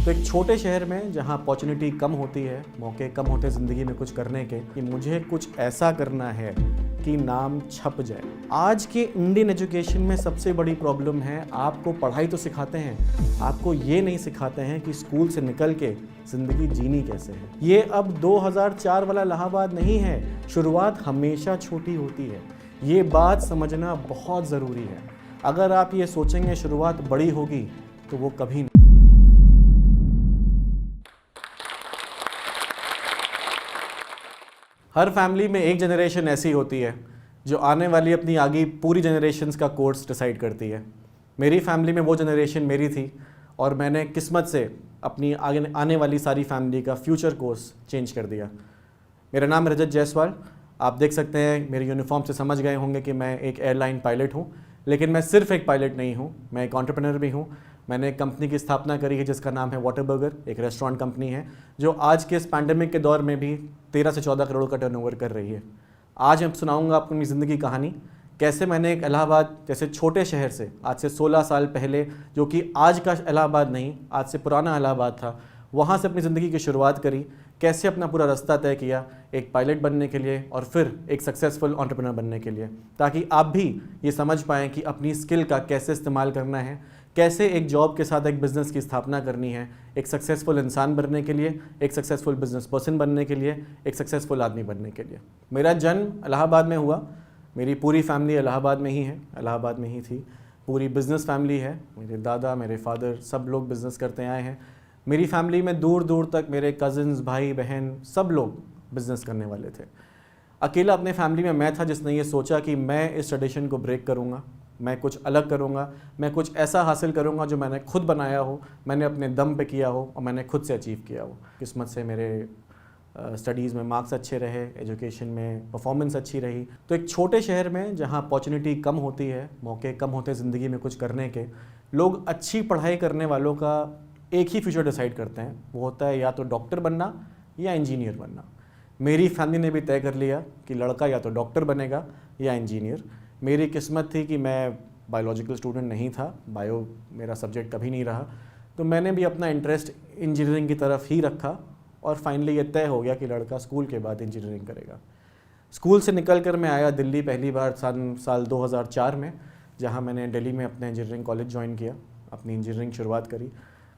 तो एक छोटे शहर में जहाँ अपॉर्चुनिटी कम होती है, मौके कम होते हैं ज़िंदगी में कुछ करने के, कि मुझे कुछ ऐसा करना है कि नाम छप जाए। आज के इंडियन एजुकेशन में सबसे बड़ी प्रॉब्लम है, आपको पढ़ाई तो सिखाते हैं, आपको ये नहीं सिखाते हैं कि स्कूल से निकल के ज़िंदगी जीनी कैसे है। ये अब 2004 वाला इलाहाबाद नहीं है, शुरुआत हमेशा छोटी होती है। ये बात समझना बहुत ज़रूरी है। अगर आप ये सोचेंगे शुरुआत बड़ी होगी तो वो कभी नहीं। हर फैमिली में एक जनरेशन ऐसी होती है जो आने वाली अपनी आगे पूरी जनरेशन्स का कोर्स डिसाइड करती है। मेरी फैमिली में वो जनरेशन मेरी थी और मैंने किस्मत से अपनी आगे आने वाली सारी फैमिली का फ्यूचर कोर्स चेंज कर दिया। मेरा नाम रजत जायसवाल। आप देख सकते हैं मेरे यूनिफॉर्म से समझ गए होंगे कि मैं एक एयरलाइन पायलट हूँ, लेकिन मैं सिर्फ एक पायलट नहीं हूँ, मैं एक एंटरप्रेन्योर भी हूँ। मैंने एक कंपनी की स्थापना करी है जिसका नाम है वॉटरबर्गर, एक रेस्टोरेंट कंपनी है जो आज के इस पैंडेमिक के दौर में भी 13 से 14 करोड़ का टर्नओवर कर रही है। आज मैं सुनाऊंगा अपनी ज़िंदगी कहानी, कैसे मैंने एक इलाहाबाद जैसे छोटे शहर से आज से 16 साल पहले, जो कि आज का इलाहाबाद नहीं, आज से पुराना इलाहाबाद था, वहाँ से अपनी ज़िंदगी की शुरुआत करी। कैसे अपना पूरा रास्ता तय किया एक पायलट बनने के लिए और फिर एक सक्सेसफुल एंटरप्रेन्योर बनने के लिए, ताकि आप भी ये समझ पाएँ कि अपनी स्किल का कैसे इस्तेमाल करना है, कैसे एक जॉब के साथ एक बिज़नेस की स्थापना करनी है, एक सक्सेसफुल इंसान बनने के लिए, एक सक्सेसफुल बिजनेस पर्सन बनने के लिए, एक सक्सेसफुल आदमी बनने के लिए। मेरा जन्म इलाहाबाद में हुआ, मेरी पूरी फैमिली इलाहाबाद में ही है, इलाहाबाद में ही थी। पूरी बिज़नेस फैमिली है, मेरे दादा, मेरे फादर सब लोग बिज़नेस करते आए हैं। मेरी फैमिली में दूर दूर तक मेरे कज़न्स, भाई बहन सब लोग बिज़नेस करने वाले थे। अकेला अपने फैमिली में मैं था जिसने ये सोचा कि मैं इस ट्रेडिशन को ब्रेक करूँगा, मैं कुछ अलग करूँगा, मैं कुछ ऐसा हासिल करूँगा जो मैंने खुद बनाया हो, मैंने अपने दम पे किया हो और मैंने खुद से अचीव किया हो। किस्मत से मेरे स्टडीज़ में मार्क्स अच्छे रहे, एजुकेशन में परफॉर्मेंस अच्छी रही। तो एक छोटे शहर में जहाँ अपॉर्चुनिटी कम होती है, मौके कम होते हैं ज़िंदगी में कुछ करने के, लोग अच्छी पढ़ाई करने वालों का एक ही फ्यूचर डिसाइड करते हैं, वो होता है या तो डॉक्टर बनना या इंजीनियर बनना। मेरी फैमिली ने भी तय कर लिया कि लड़का या तो डॉक्टर बनेगा या इंजीनियर। मेरी किस्मत थी कि मैं बायोलॉजिकल स्टूडेंट नहीं था, बायो मेरा सब्जेक्ट कभी नहीं रहा, तो मैंने भी अपना इंटरेस्ट इंजीनियरिंग की तरफ ही रखा और फाइनली ये तय हो गया कि लड़का स्कूल के बाद इंजीनियरिंग करेगा। स्कूल से निकल कर मैं आया दिल्ली पहली बार साल 2004 में, जहाँ मैंने दिल्ली में अपने इंजीनियरिंग कॉलेज ज्वाइन किया, अपनी इंजीनियरिंग शुरुआत करी।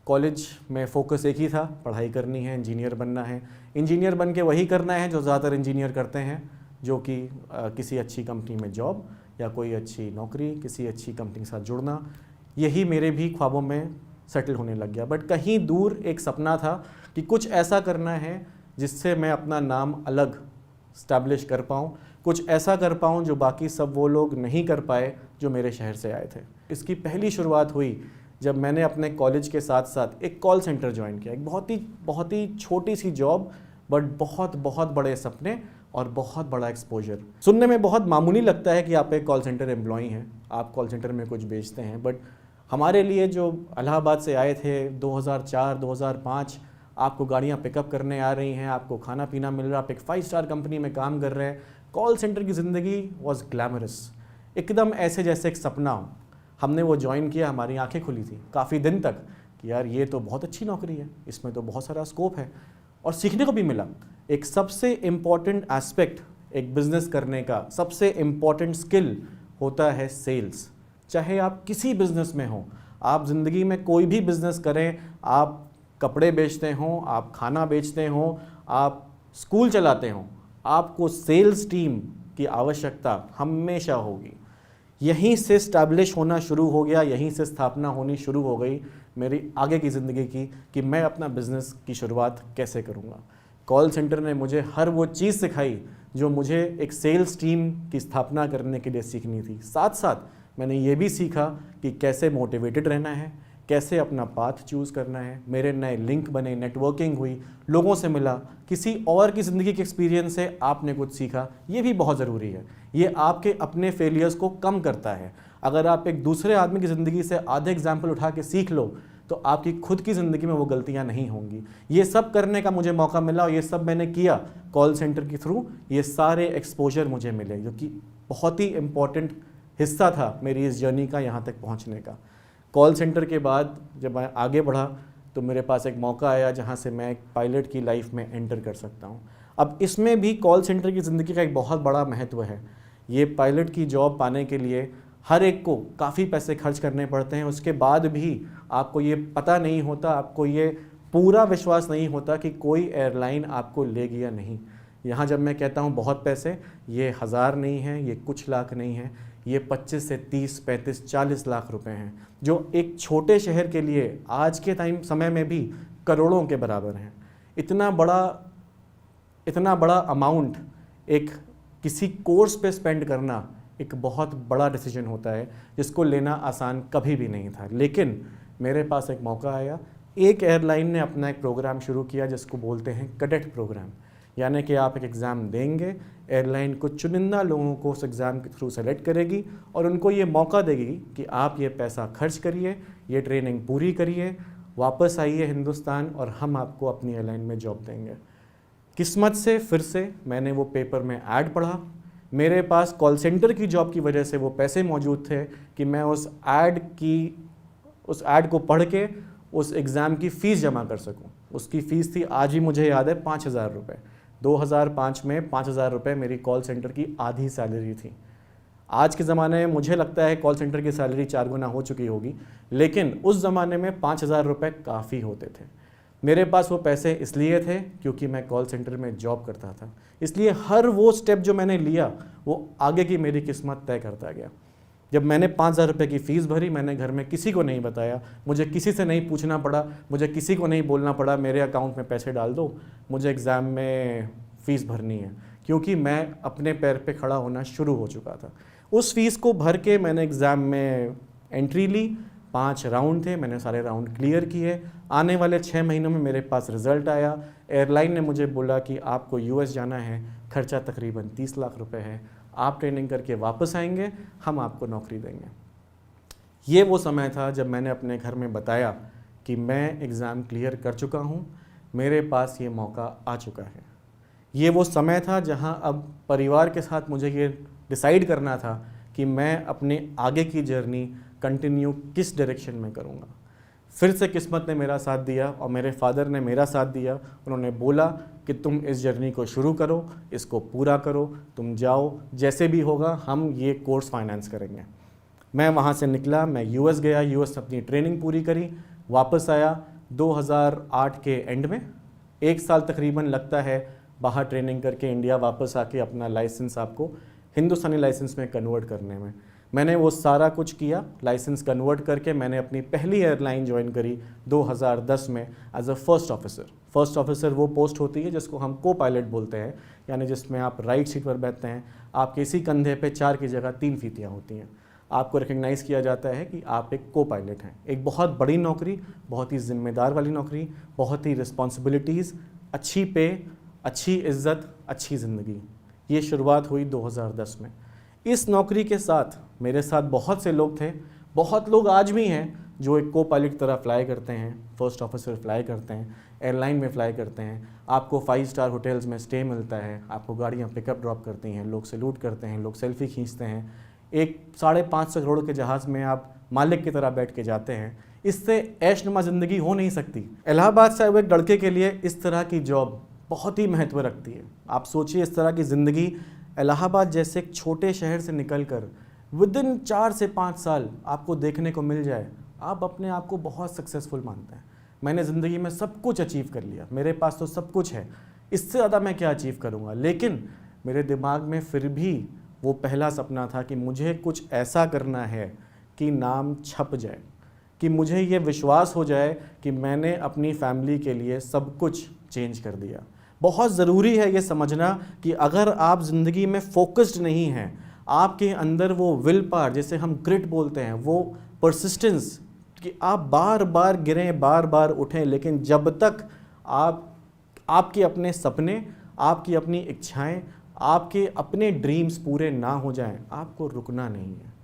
कॉलेज में फ़ोकस एक ही था, पढ़ाई करनी है, इंजीनियर बनना है। इंजीनियर बन के वही करना है जो ज़्यादातर इंजीनियर करते हैं, जो कि किसी अच्छी कंपनी में जॉब या कोई अच्छी नौकरी, किसी अच्छी कंपनी के साथ जुड़ना। यही मेरे भी ख्वाबों में सेटल होने लग गया। बट कहीं दूर एक सपना था कि कुछ ऐसा करना है जिससे मैं अपना नाम अलग स्टैब्लिश कर पाऊँ, कुछ ऐसा कर पाऊँ जो बाकी सब वो लोग नहीं कर पाए जो मेरे शहर से आए थे। इसकी पहली शुरुआत हुई जब मैंने अपने कॉलेज के साथ साथ एक कॉल सेंटर ज्वाइन किया। एक बहुत ही छोटी सी जॉब, बट बहुत बड़े सपने और बहुत बड़ा एक्सपोजर। सुनने में बहुत मामूली लगता है कि आप एक कॉल सेंटर एम्प्लॉई हैं, आप कॉल सेंटर में कुछ बेचते हैं, बट हमारे लिए जो इलाहाबाद से आए थे 2004-2005, आपको गाड़ियाँ पिकअप करने आ रही हैं, आपको खाना पीना मिल रहा, आप एक 5 स्टार कंपनी में काम कर रहे हैं। कॉल सेंटर की ज़िंदगी वॉज ग्लैमरस, एकदम ऐसे जैसे एक सपना हो। हमने वो ज्वाइन किया, हमारी आंखें खुली थी काफ़ी दिन तक कि यार ये तो बहुत अच्छी नौकरी है, इसमें तो बहुत सारा स्कोप है और सीखने को भी मिला। एक सबसे इम्पॉर्टेंट एस्पेक्ट एक बिज़नेस करने का, सबसे इम्पॉर्टेंट स्किल होता है सेल्स। चाहे आप किसी बिज़नेस में हो, आप ज़िंदगी में कोई भी बिज़नेस करें, आप कपड़े बेचते हों, आप खाना बेचते हों, आप स्कूल चलाते हों, आपको सेल्स टीम की आवश्यकता हमेशा होगी। यहीं से स्टैब्लिश होना शुरू हो गया, यहीं से स्थापना होनी शुरू हो गई मेरी आगे की ज़िंदगी की कि मैं अपना बिज़नेस की शुरुआत कैसे करूँगा। कॉल सेंटर ने मुझे हर वो चीज़ सिखाई जो मुझे एक सेल्स टीम की स्थापना करने के लिए सीखनी थी। साथ साथ मैंने ये भी सीखा कि कैसे मोटिवेटेड रहना है, कैसे अपना पाथ चूज़ करना है। मेरे नए लिंक बने, नेटवर्किंग हुई, लोगों से मिला, किसी और की ज़िंदगी के एक्सपीरियंस से आपने कुछ सीखा। ये भी बहुत ज़रूरी है, ये आपके अपने फेलियर्स को कम करता है। अगर आप एक दूसरे आदमी की ज़िंदगी से आधे एग्जाम्पल उठा के सीख लो तो आपकी खुद की ज़िंदगी में वो गलतियाँ नहीं होंगी। ये सब करने का मुझे मौका मिला और ये सब मैंने किया कॉल सेंटर के थ्रू। ये सारे एक्सपोजर मुझे मिले जो कि बहुत ही इम्पॉर्टेंट हिस्सा था मेरी इस जर्नी का यहाँ तक पहुँचने का। कॉल सेंटर के बाद जब मैं आगे बढ़ा तो मेरे पास एक मौका आया जहाँ से मैं एक पायलट की लाइफ में एंटर कर सकता हूँ। अब इसमें भी कॉल सेंटर की ज़िंदगी का एक बहुत बड़ा महत्व है। ये पायलट की जॉब पाने के लिए हर एक को काफ़ी पैसे खर्च करने पड़ते हैं, उसके बाद भी आपको ये पता नहीं होता, आपको ये पूरा विश्वास नहीं होता कि कोई एयरलाइन आपको लेगी या नहीं। यहाँ जब मैं कहता हूँ बहुत पैसे, ये हज़ार नहीं है, ये कुछ लाख नहीं है, ये 25 से 30, 35, 40 लाख रुपए हैं, जो एक छोटे शहर के लिए आज के समय में भी करोड़ों के बराबर हैं। इतना बड़ा अमाउंट एक किसी कोर्स पे स्पेंड करना एक बहुत बड़ा डिसीजन होता है, जिसको लेना आसान कभी भी नहीं था। लेकिन मेरे पास एक मौका आया, एक एयरलाइन ने अपना एक प्रोग्राम शुरू किया जिसको बोलते हैं कैडेट प्रोग्राम, यानी कि आप एक एग्ज़ाम देंगे, एयरलाइन कुछ चुनिंदा लोगों को उस एग्ज़ाम के थ्रू सेलेक्ट करेगी और उनको ये मौका देगी कि आप ये पैसा खर्च करिए, ये ट्रेनिंग पूरी करिए, वापस आइए हिंदुस्तान और हम आपको अपनी एयरलाइन में जॉब देंगे। किस्मत से फिर से मैंने वो पेपर में ऐड पढ़ा, मेरे पास कॉल सेंटर की जॉब की वजह से वो पैसे मौजूद थे कि मैं उस ऐड को पढ़ के उस एग्ज़ाम की फ़ीस जमा कर सकूं। उसकी फ़ीस थी, आज ही मुझे याद है, 5,000 रुपये। 2005 में 5,000 रुपये मेरी कॉल सेंटर की आधी सैलरी थी। आज के ज़माने में मुझे लगता है कॉल सेंटर की सैलरी 4 गुना हो चुकी होगी, लेकिन उस ज़माने में 5,000 रुपये काफ़ी होते थे। मेरे पास वो पैसे इसलिए थे क्योंकि मैं कॉल सेंटर में जॉब करता था, इसलिए हर वो स्टेप जो मैंने लिया वो आगे की मेरी किस्मत तय करता गया। जब मैंने 5,000 रुपये की फ़ीस भरी, मैंने घर में किसी को नहीं बताया, मुझे किसी से नहीं पूछना पड़ा, मुझे किसी को नहीं बोलना पड़ा मेरे अकाउंट में पैसे डाल दो, मुझे एग्ज़ाम में फ़ीस भरनी है, क्योंकि मैं अपने पैर पे खड़ा होना शुरू हो चुका था। उस फ़ीस को भर के मैंने एग्ज़ाम में एंट्री ली, 5 राउंड थे, मैंने सारे राउंड क्लियर किए। आने वाले 6 महीनों में मेरे पास रिज़ल्ट आया। एयरलाइन ने मुझे बोला कि आपको यूएस जाना है, खर्चा तकरीबन 30 लाख रुपए है, आप ट्रेनिंग करके वापस आएंगे, हम आपको नौकरी देंगे। ये वो समय था जब मैंने अपने घर में बताया कि मैं एग्ज़ाम क्लियर कर चुका हूँ, मेरे पास ये मौका आ चुका है। ये वो समय था जहाँ अब परिवार के साथ मुझे ये डिसाइड करना था कि मैं अपने आगे की जर्नी कंटिन्यू किस डायरेक्शन में करूँगा। फिर से किस्मत ने मेरा साथ दिया और मेरे फादर ने मेरा साथ दिया। उन्होंने बोला कि तुम इस जर्नी को शुरू करो, इसको पूरा करो, तुम जाओ, जैसे भी होगा हम ये कोर्स फाइनेंस करेंगे। मैं वहाँ से निकला, मैं यूएस गया, यूएस अपनी ट्रेनिंग पूरी करी, वापस आया 2008 के एंड में। 1 साल तकरीबन लगता है बाहर ट्रेनिंग करके इंडिया वापस आके अपना लाइसेंस आपको हिंदुस्तानी लाइसेंस में कन्वर्ट करने में। मैंने वो सारा कुछ किया, लाइसेंस कन्वर्ट करके मैंने अपनी पहली एयरलाइन ज्वाइन करी 2010 में as a first officer. First officer वो पोस्ट होती है जिसको हम को पायलट बोलते हैं, यानी जिसमें आप राइट सीट पर बैठते हैं, आपके इसी कंधे पे 4 की जगह 3 फीतियाँ होती हैं। आपको रिकग्नाइज़ किया जाता है कि आप एक को पायलट हैं। एक बहुत बड़ी नौकरी, बहुत ही जिम्मेदार वाली नौकरी, बहुत ही रिस्पॉन्सिबिलिटीज़, अच्छी पे, अच्छी इज़्ज़त, अच्छी ज़िंदगी। ये शुरुआत हुई 2010 में। इस नौकरी के साथ मेरे साथ बहुत से लोग थे, बहुत लोग आज भी हैं जो एक को पायलट की तरह फ्लाई करते हैं, फर्स्ट ऑफिसर फ्लाई करते हैं, एयरलाइन में फ्लाई करते हैं। आपको 5 स्टार होटल्स में स्टे मिलता है, आपको गाड़ियाँ पिकअप ड्रॉप करती हैं, लोग सैल्यूट करते हैं, लोग सेल्फी खींचते हैं। एक 550 करोड़ के जहाज़ में आप मालिक की तरह बैठ के जाते हैं। इससे ऐशनुमा ज़िंदगी हो नहीं सकती। इलाहाबाद से आए एक लड़के के लिए इस तरह की जॉब बहुत ही महत्व रखती है। आप सोचिए, इस तरह की ज़िंदगी इलाहाबाद जैसे एक छोटे शहर से निकलकर विदिन 4 से 5 साल आपको देखने को मिल जाए, आप अपने आप को बहुत सक्सेसफुल मानते हैं। मैंने ज़िंदगी में सब कुछ अचीव कर लिया, मेरे पास तो सब कुछ है, इससे ज़्यादा मैं क्या अचीव करूँगा। लेकिन मेरे दिमाग में फिर भी वो पहला सपना था कि मुझे कुछ ऐसा करना है कि नाम छप जाए, कि मुझे ये विश्वास हो जाए कि मैंने अपनी फैमिली के लिए सब कुछ चेंज कर दिया। बहुत ज़रूरी है ये समझना कि अगर आप ज़िंदगी में फोकस्ड नहीं हैं, आपके अंदर वो विल पावर, जिसे हम ग्रिट बोलते हैं, वो परसिस्टेंस, कि आप बार बार गिरें, बार बार उठें, लेकिन जब तक आपके अपने सपने, आपकी अपनी इच्छाएं, आपके अपने ड्रीम्स पूरे ना हो जाएं, आपको रुकना नहीं है।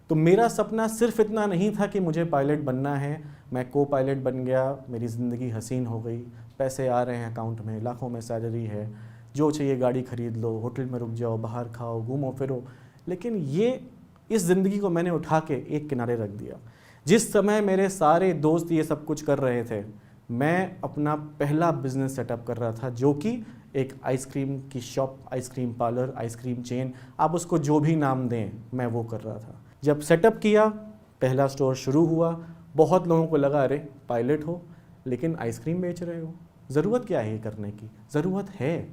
तो मेरा सपना सिर्फ इतना नहीं था कि मुझे पायलट बनना है, मैं को पायलट बन गया, मेरी ज़िंदगी हसीन हो गई, पैसे आ रहे हैं अकाउंट में, लाखों में सैलरी है, जो चाहिए गाड़ी खरीद लो, होटल में रुक जाओ, बाहर खाओ, घूमो फिरो। लेकिन इस ज़िंदगी को मैंने उठा के एक किनारे रख दिया। जिस समय मेरे सारे दोस्त ये सब कुछ कर रहे थे, मैं अपना पहला बिजनेस सेटअप कर रहा था, जो कि एक आइसक्रीम की shop, ice cream parlour, ice cream chain, आप उसको जो भी नाम दें, मैं वो कर रहा था। जब सेटअप किया, पहला स्टोर शुरू हुआ, बहुत लोगों को लगा अरे पायलट हो लेकिन आइसक्रीम बेच रहे हो, ज़रूरत क्या है ये करने की? ज़रूरत है,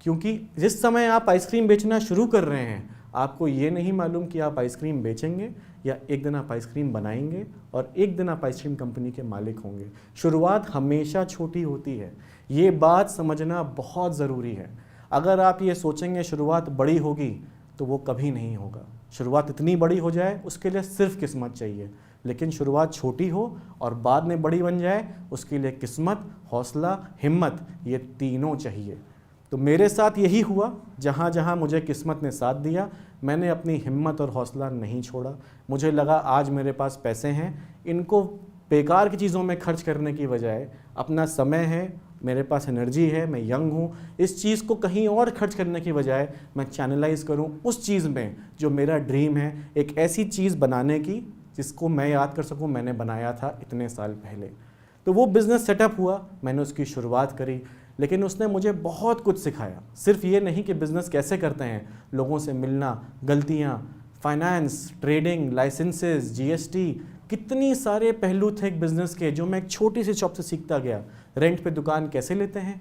क्योंकि जिस समय आप आइसक्रीम बेचना शुरू कर रहे हैं, आपको ये नहीं मालूम कि आप आइसक्रीम बेचेंगे या एक दिन आप आइसक्रीम बनाएंगे और एक दिन आप आइसक्रीम कंपनी के मालिक होंगे। शुरुआत हमेशा छोटी होती है, ये बात समझना बहुत ज़रूरी है। अगर आप ये सोचेंगे शुरुआत बड़ी होगी तो वो कभी नहीं होगा। शुरुआत इतनी बड़ी हो जाए उसके लिए सिर्फ किस्मत चाहिए, लेकिन शुरुआत छोटी हो और बाद में बड़ी बन जाए उसके लिए किस्मत, हौसला, हिम्मत, ये तीनों चाहिए। तो मेरे साथ यही हुआ, जहाँ जहाँ मुझे किस्मत ने साथ दिया, मैंने अपनी हिम्मत और हौसला नहीं छोड़ा। मुझे लगा आज मेरे पास पैसे हैं, इनको बेकार की चीज़ों में खर्च करने की बजाय अपना समय है, मेरे पास एनर्जी है, मैं यंग हूँ, इस चीज़ को कहीं और खर्च करने की बजाय मैं चैनलाइज करूँ उस चीज़ में जो मेरा ड्रीम है, एक ऐसी चीज़ बनाने की जिसको मैं याद कर सकूँ मैंने बनाया था इतने साल पहले। तो वो बिज़नेस सेटअप हुआ, मैंने उसकी शुरुआत करी, लेकिन उसने मुझे बहुत कुछ सिखाया। सिर्फ ये नहीं कि बिज़नेस कैसे करते हैं, लोगों से मिलना, गलतियाँ, फाइनेंस, ट्रेडिंग, लाइसेंसेस, जीएसटी, कितनी सारे पहलू थे एक बिज़नेस के जो मैं एक छोटी सी शॉप से सीखता गया। रेंट पे दुकान कैसे लेते हैं,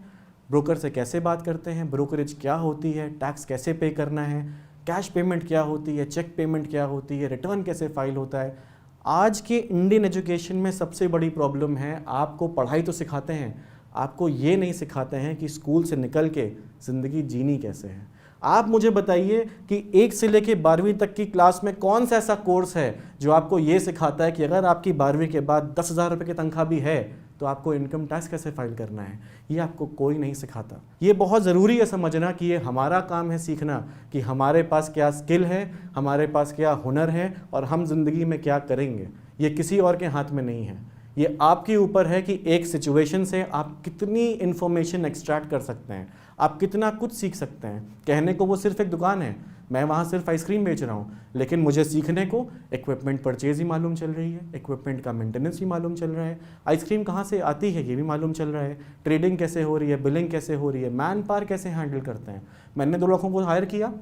ब्रोकर से कैसे बात करते हैं, ब्रोकरेज क्या होती है, टैक्स कैसे पे करना है, कैश पेमेंट क्या होती है, चेक पेमेंट क्या होती है, रिटर्न कैसे फाइल होता है। आज के इंडियन एजुकेशन में सबसे बड़ी प्रॉब्लम है, आपको पढ़ाई तो सिखाते हैं, आपको ये नहीं सिखाते हैं कि स्कूल से निकल के ज़िंदगी जीनी कैसे है। आप मुझे बताइए कि 1 से लेके 12वीं तक की क्लास में कौन सा ऐसा कोर्स है जो आपको ये सिखाता है कि अगर आपकी 12वीं के बाद 10,000 रुपये की तनख्वाह भी है तो आपको इनकम टैक्स कैसे फाइल करना है। ये आपको कोई नहीं सिखाता। ये बहुत ज़रूरी है समझना कि ये हमारा काम है सीखना कि हमारे पास क्या स्किल है, हमारे पास क्या हुनर है और हम ज़िंदगी में क्या करेंगे। ये किसी और के हाथ में नहीं है, ये आपके ऊपर है कि एक सिचुएशन से आप कितनी इन्फॉर्मेशन एक्सट्रैक्ट कर सकते हैं, आप कितना कुछ सीख सकते हैं। कहने को वो सिर्फ एक दुकान है, मैं वहाँ सिर्फ आइसक्रीम बेच रहा हूँ, लेकिन मुझे सीखने को इक्विपमेंट परचेज ही मालूम चल रही है, इक्विपमेंट का मेंटेनेंस ही मालूम चल रहा है, आइसक्रीम कहाँ से आती है ये भी मालूम चल रहा है, ट्रेडिंग कैसे हो रही है, बिलिंग कैसे हो रही है, मैन पावर कैसे हैंडल करते हैं। मैंने 2 लोगों को हायर किया,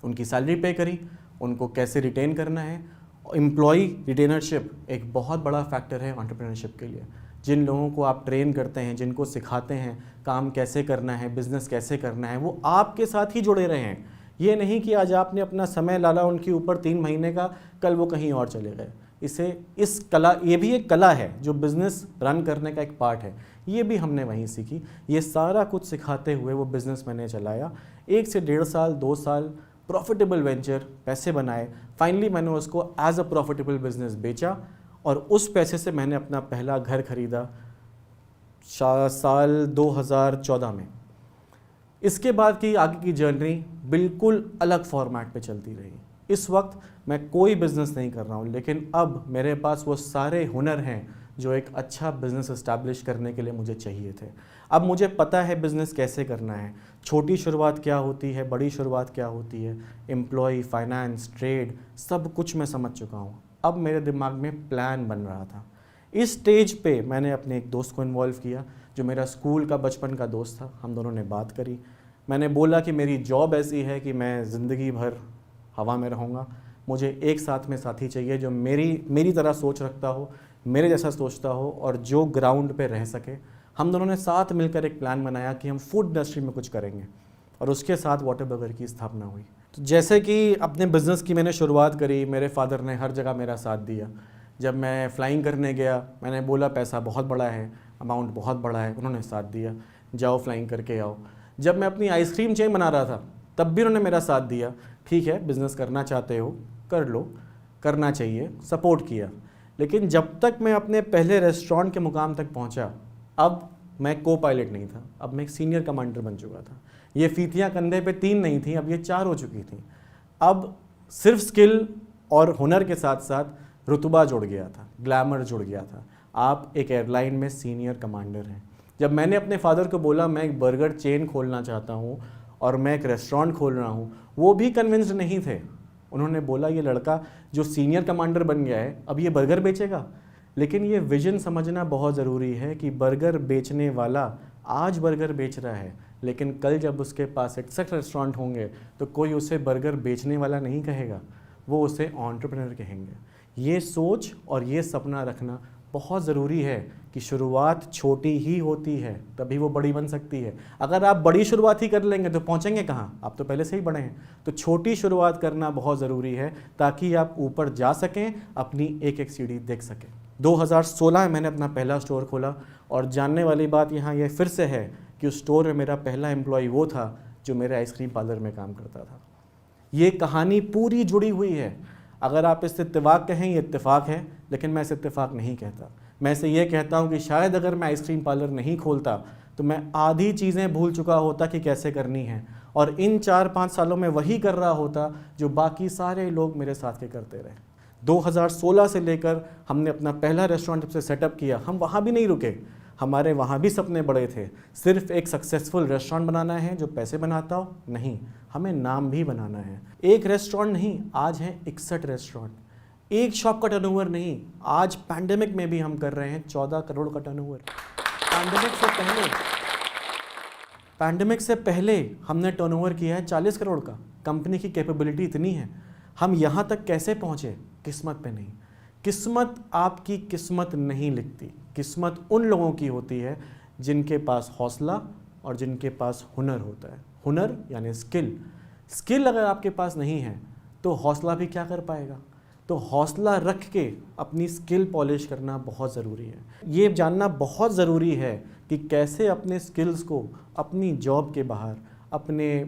उनकी सैलरी पे करी, उनको कैसे रिटेन करना है। एम्प्लॉई रिटेनरशिप एक बहुत बड़ा फैक्टर है एंटरप्रेन्योरशिप के लिए। जिन लोगों को आप ट्रेन करते हैं, जिनको सिखाते हैं काम कैसे करना है, बिज़नेस कैसे करना है, वो आपके साथ ही जुड़े रहे हैं। ये नहीं कि आज आपने अपना समय डाला उनके ऊपर 3 महीने का, कल वो कहीं और चले गए। इस कला, ये भी एक कला है जो बिज़नेस रन करने का एक पार्ट है, ये भी हमने वहीं सीखी। ये सारा कुछ सिखाते हुए वो बिज़नेस मैंने चलाया 1 से 1.5 साल, 2 साल, प्रॉफिटेबल वेंचर, पैसे बनाए। फाइनली मैंने उसको एज अ प्रॉफिटेबल बिजनेस बेचा और उस पैसे से मैंने अपना पहला घर खरीदा साल 2014 में। इसके बाद की आगे की जर्नी बिल्कुल अलग फॉर्मेट पे चलती रही। इस वक्त मैं कोई बिज़नेस नहीं कर रहा हूँ, लेकिन अब मेरे पास वो सारे हुनर हैं जो एक अच्छा बिज़नेस इस्टेब्लिश करने के लिए मुझे चाहिए थे। अब मुझे पता है बिज़नेस कैसे करना है, छोटी शुरुआत क्या होती है, बड़ी शुरुआत क्या होती है, एम्प्लॉय, फाइनेंस, ट्रेड, सब कुछ मैं समझ चुका हूँ। अब मेरे दिमाग में प्लान बन रहा था। इस स्टेज पे मैंने अपने एक दोस्त को इन्वॉल्व किया जो मेरा स्कूल का बचपन का दोस्त था। हम दोनों ने बात करी। मैंने बोला कि मेरी जॉब ऐसी है कि मैं ज़िंदगी भर हवा में रहूँगा, मुझे एक साथ में साथी चाहिए जो मेरी तरह सोच रखता हो, मेरे जैसा सोचता हो और जो ग्राउंड पे रह सके। हम दोनों ने साथ मिलकर एक प्लान बनाया कि हम फूड इंडस्ट्री में कुछ करेंगे और उसके साथ वाटर बर्गर की स्थापना हुई। तो जैसे कि अपने बिज़नेस की मैंने शुरुआत करी, मेरे फादर ने हर जगह मेरा साथ दिया। जब मैं फ़्लाइंग करने गया, मैंने बोला पैसा बहुत बड़ा है, अमाउंट बहुत बड़ा है, उन्होंने साथ दिया, जाओ फ़्लाइंग करके आओ। जब मैं अपनी आइसक्रीम चेन बना रहा था तब भी उन्होंने मेरा साथ दिया, ठीक है बिज़नेस करना चाहते हो कर लो, करना चाहिए, सपोर्ट किया। लेकिन जब तक मैं अपने पहले रेस्टोरेंट के मुकाम तक पहुंचा, अब मैं को पायलट नहीं था, अब मैं एक सीनियर कमांडर बन चुका था। ये फीतियाँ कंधे पे 3 नहीं थी, अब ये 4 हो चुकी थी। अब सिर्फ स्किल और हुनर के साथ साथ रुतबा जुड़ गया था, ग्लैमर जुड़ गया था। आप एक एयरलाइन में सीनियर कमांडर हैं। जब मैंने अपने फादर को बोला मैं एक बर्गर चेन खोलना चाहता हूँ और मैं एक रेस्टोरेंट खोल रहा हूँ, वो भी कन्विंस्ड नहीं थे। उन्होंने बोला ये लड़का जो सीनियर कमांडर बन गया है अब ये बर्गर बेचेगा। लेकिन ये विजन समझना बहुत ज़रूरी है कि बर्गर बेचने वाला आज बर्गर बेच रहा है, लेकिन कल जब उसके पास 61 रेस्टोरेंट होंगे तो कोई उसे बर्गर बेचने वाला नहीं कहेगा, वो उसे एंटरप्रेन्योर कहेंगे। ये सोच और ये सपना रखना बहुत ज़रूरी है कि शुरुआत छोटी ही होती है तभी वो बड़ी बन सकती है। अगर आप बड़ी शुरुआत ही कर लेंगे तो पहुंचेंगे कहाँ, आप तो पहले से ही बड़े हैं। तो छोटी शुरुआत करना बहुत ज़रूरी है ताकि आप ऊपर जा सकें, अपनी एक एक सीढ़ी देख सकें। 2016 में मैंने अपना पहला स्टोर खोला और जानने वाली बात यहाँ ये फिर से है कि उस स्टोर में मेरा पहला एम्प्लॉय वो था जो मेरे आइसक्रीम पार्लर में काम करता था। ये कहानी पूरी जुड़ी हुई है। अगर आप इसे इत्तेफाक कहें, ये इत्तेफाक है, लेकिन मैं इसे इत्तेफाक नहीं कहता। मैं इसे ये कहता हूँ कि शायद अगर मैं आइसक्रीम पार्लर नहीं खोलता तो मैं आधी चीज़ें भूल चुका होता कि कैसे करनी है, और इन 4-5 सालों में वही कर रहा होता जो बाकी सारे लोग मेरे साथ के करते रहे। 2016 से लेकर हमने अपना पहला रेस्टोरेंट जब से सेटअप किया, हम वहाँ भी नहीं रुके। हमारे वहाँ भी सपने बड़े थे। सिर्फ एक सक्सेसफुल रेस्टोरेंट बनाना है जो पैसे बनाता हो, नहीं, हमें नाम भी बनाना है। एक रेस्टोरेंट नहीं, आज है 61 रेस्टोरेंट। एक शॉप का टर्नओवर नहीं, आज पैंडेमिक में भी हम कर रहे हैं 14 करोड़ का टर्नओवर। पैंडेमिक से पहले हमने टर्नओवर किया है 40 करोड़ का। कंपनी की कैपेबिलिटी इतनी है। हम यहाँ तक कैसे पहुँचे? किस्मत पे नहीं। किस्मत आपकी किस्मत नहीं लिखती। किस्मत उन लोगों की होती है जिनके पास हौसला और जिनके पास हुनर होता है। हुनर यानी स्किल अगर आपके पास नहीं है तो हौसला भी क्या कर पाएगा? तो हौसला रख के अपनी स्किल पॉलिश करना बहुत ज़रूरी है। ये जानना बहुत ज़रूरी है कि कैसे अपने स्किल्स को अपनी जॉब के बाहर, अपने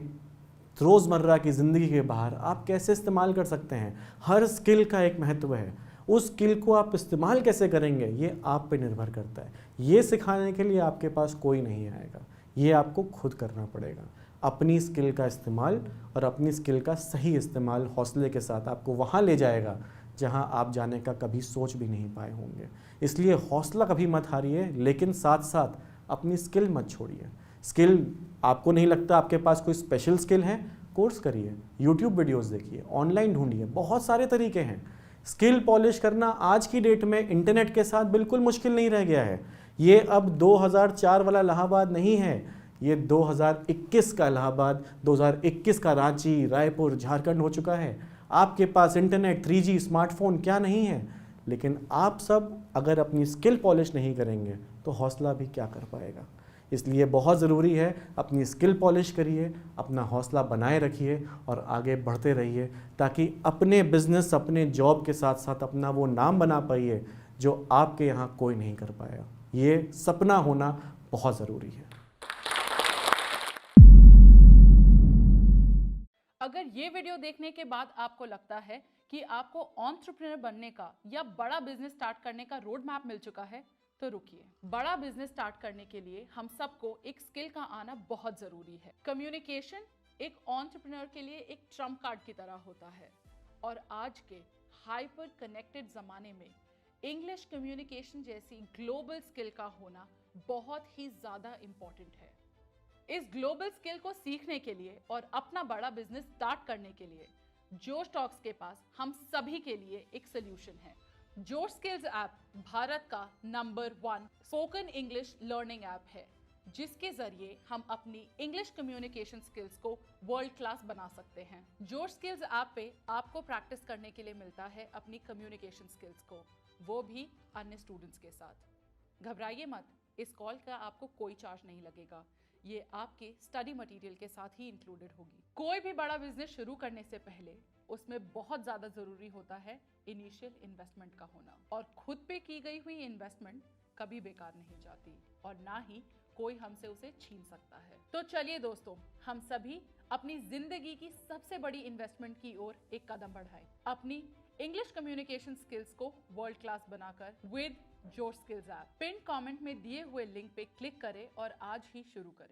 रोज़मर्रा की ज़िंदगी के बाहर आप कैसे इस्तेमाल कर सकते हैं। हर स्किल का एक महत्व है। उस स्किल को आप इस्तेमाल कैसे करेंगे ये आप पे निर्भर करता है। ये सिखाने के लिए आपके पास कोई नहीं आएगा, ये आपको खुद करना पड़ेगा। अपनी स्किल का इस्तेमाल और अपनी स्किल का सही इस्तेमाल हौसले के साथ आपको वहाँ ले जाएगा जहाँ आप जाने का कभी सोच भी नहीं पाए होंगे। इसलिए हौसला कभी मत हारिए, लेकिन साथ साथ अपनी स्किल मत छोड़िए। स्किल आपको नहीं लगता आपके पास कोई स्पेशल स्किल है, कोर्स करिए, यूट्यूब वीडियोस देखिए, ऑनलाइन ढूंढिए, बहुत सारे तरीके हैं। स्किल पॉलिश करना आज की डेट में इंटरनेट के साथ बिल्कुल मुश्किल नहीं रह गया है। ये अब 2004 वाला इलाहाबाद नहीं है, ये 2021 का इलाहाबाद, 2021 का रांची, रायपुर, झारखंड हो चुका है। आपके पास इंटरनेट, 3G, स्मार्टफोन क्या नहीं है। लेकिन आप सब अगर अपनी स्किल पॉलिश नहीं करेंगे तो हौसला भी क्या कर पाएगा। इसलिए बहुत ज़रूरी है अपनी स्किल पॉलिश करिए, अपना हौसला बनाए रखिए और आगे बढ़ते रहिए, ताकि अपने बिजनेस, अपने जॉब के साथ साथ अपना वो नाम बना पाइए जो आपके यहाँ कोई नहीं कर पाया। ये सपना होना बहुत ज़रूरी है। अगर ये वीडियो देखने के बाद आपको लगता है कि आपको एंटरप्रेन्योर बनने का या बड़ा बिजनेस स्टार्ट करने का रोड मैप मिल चुका है तो रुकिए। बड़ा बिजनेस स्टार्ट करने के लिए हम सबको एक स्किल का आना बहुत जरूरी है। कम्युनिकेशन एक एंटरप्रेन्योर के लिए एक ट्रम्प कार्ड की तरह होता है, और आज के हाइपर कनेक्टेड जमाने में इंग्लिश कम्युनिकेशन जैसी ग्लोबल स्किल का होना बहुत ही ज्यादा इंपॉर्टेंट है। इस ग्लोबल स्किल को सीखने के लिए और अपना बड़ा बिजनेस स्टार्ट करने के लिए जोश टॉक्स के पास हम सभी के लिए एक सोल्यूशन है। जोश स्किल्स ऐप भारत का number 1 spoken English learning app है, जिसके जरिए हम अपनी इंग्लिश कम्युनिकेशन स्किल्स को वर्ल्ड क्लास बना सकते हैं। जोश स्किल्स ऐप पे आपको प्रैक्टिस करने के लिए मिलता है अपनी कम्युनिकेशन स्किल्स को, वो भी अन्य स्टूडेंट्स के साथ। घबराइए मत, इस कॉल का आपको कोई चार्ज नहीं लगेगा। ये आपके स्टडी मटेरियल के साथ ही इंक्लूडेड होगी। कोई भी बड़ा बिजनेस शुरू करने से पहले उसमें बहुत ज्यादा जरूरी होता है इनिशियल इन्वेस्टमेंट का होना, और खुद पे की गई हुई इन्वेस्टमेंट कभी बेकार नहीं जाती और ना ही कोई हमसे उसे छीन सकता है। तो चलिए दोस्तों, हम सभी अपनी जिंदगी की सबसे बड़ी इन्वेस्टमेंट की ओर एक कदम बढ़ाएं, अपनी इंग्लिश कम्युनिकेशन स्किल्स को वर्ल्ड क्लास बनाकर विद जोश स्किल्स ऐप। पिन कमेंट में दिए हुए लिंक पे क्लिक करें और आज ही शुरू करें।